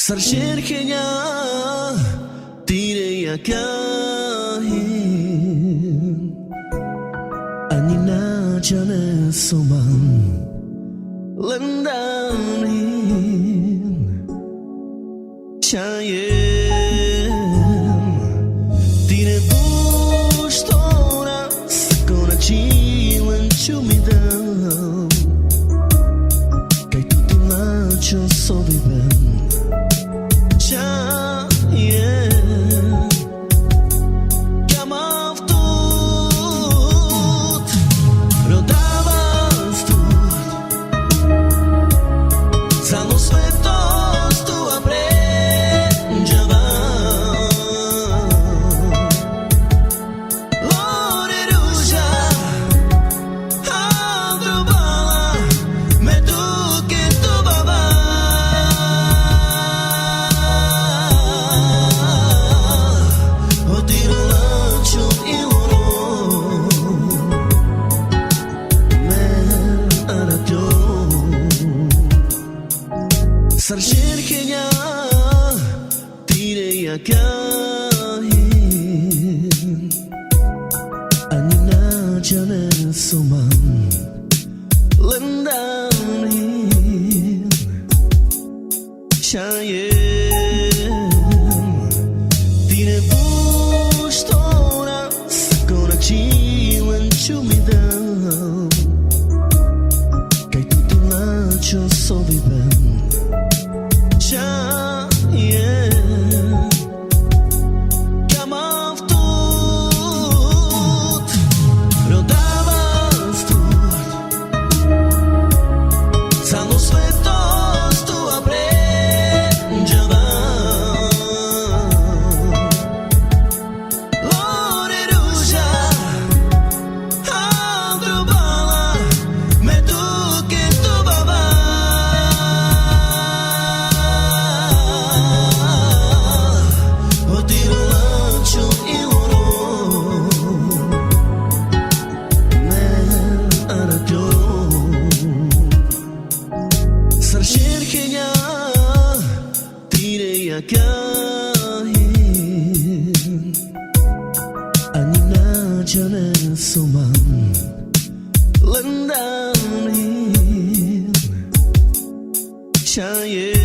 Sarcerchenya tireya kahin Anina jane soman lendanin Chayem Tire bustora Sakona chilen chumidam Kay tutulacho sobibem Sarcerchenya tireya kahin Anina jane soman lendanin Chayem Tire bustora Sakona chilen chumidam Kay tutulacho sobibem Sarcerchenya tireya kahin Anina jane soman lendanin Chayem